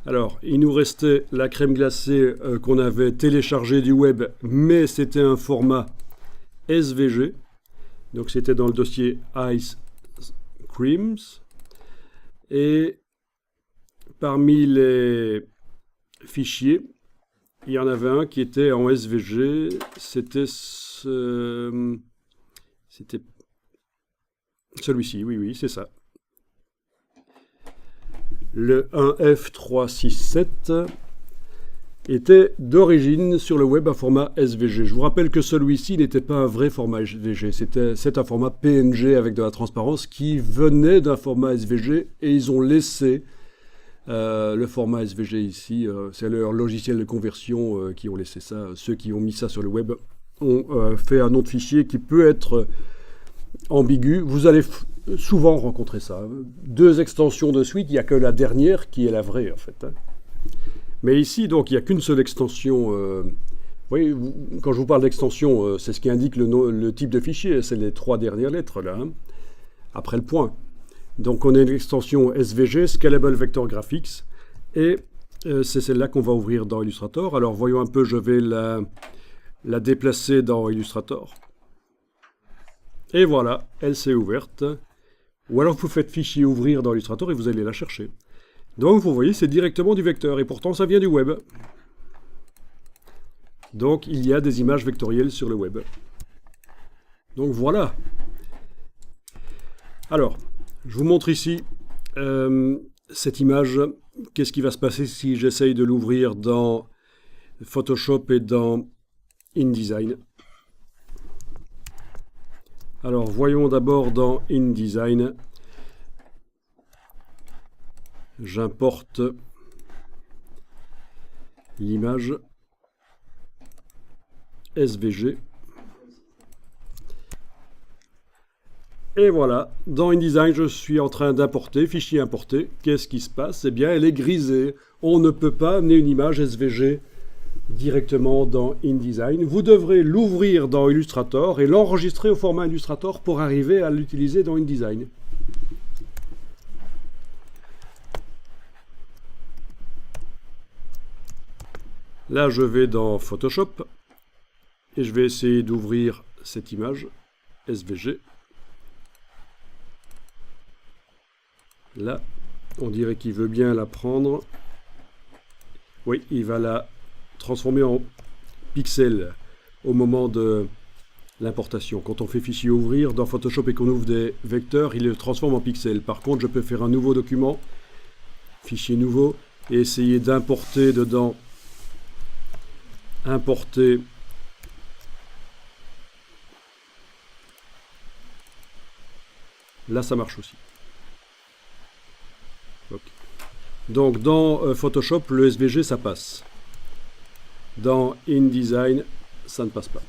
Alors, il nous restait la crème glacée qu'on avait téléchargée du web, mais c'était un format SVG. Donc c'était dans le dossier Ice Creams. Et parmi les fichiers, il y en avait un qui était en SVG. C'était celui-ci, oui, c'est ça. Le 1F367 était d'origine sur le web un format SVG. Je vous rappelle que celui-ci n'était pas un vrai format SVG, c'est un format PNG avec de la transparence qui venait d'un format SVG et ils ont laissé le format SVG ici. C'est leur logiciel de conversion qui ont laissé ça. Ceux qui ont mis ça sur le web ont fait un nom de fichier qui peut être ambigu. Vous allez souvent rencontrer ça. Deux extensions de suite, il n'y a que la dernière qui est la vraie en fait. Mais ici, donc, il n'y a qu'une seule extension. Oui, quand je vous parle d'extension, c'est ce qui indique le type de fichier. C'est les trois dernières lettres là, après le point. Donc on a une extension SVG, Scalable Vector Graphics, et c'est celle-là qu'on va ouvrir dans Illustrator. Alors voyons un peu, je vais la déplacer dans Illustrator. Et voilà, elle s'est ouverte. Ou alors vous faites fichier ouvrir dans Illustrator et vous allez la chercher. Donc vous voyez, c'est directement du vecteur, et pourtant ça vient du web. Donc il y a des images vectorielles sur le web. Donc voilà. Alors, je vous montre ici cette image. Qu'est-ce qui va se passer si j'essaye de l'ouvrir dans Photoshop et dans InDesign? Alors, voyons d'abord dans InDesign. J'importe l'image SVG. Et voilà, dans InDesign, je suis en train d'importer, fichier importé. Qu'est-ce qui se passe? Eh bien, elle est grisée. On ne peut pas amener une image SVG directement dans InDesign. Vous devrez l'ouvrir dans Illustrator et l'enregistrer au format Illustrator pour arriver à l'utiliser dans InDesign. Là, je vais dans Photoshop et je vais essayer d'ouvrir cette image SVG. Là, on dirait qu'il veut bien la prendre. Oui, il va la transformer en pixels au moment de l'importation. Quand on fait fichier ouvrir dans Photoshop et qu'on ouvre des vecteurs, il le transforme en pixels. Par contre, je peux faire un nouveau document, fichier nouveau, et essayer d'importer dedans, importer là, ça marche aussi. Okay. Donc dans Photoshop, le SVG, ça passe. Dans InDesign, ça ne passe pas.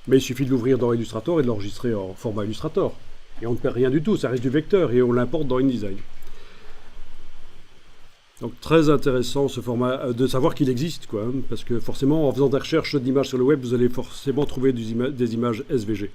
Mais il suffit de l'ouvrir dans Illustrator et de l'enregistrer en format Illustrator. Et on ne perd rien du tout, ça reste du vecteur et on l'importe dans InDesign. Donc très intéressant ce format, de savoir qu'il existe, quoi, parce que forcément en faisant des recherches d'images sur le web, vous allez forcément trouver des images SVG.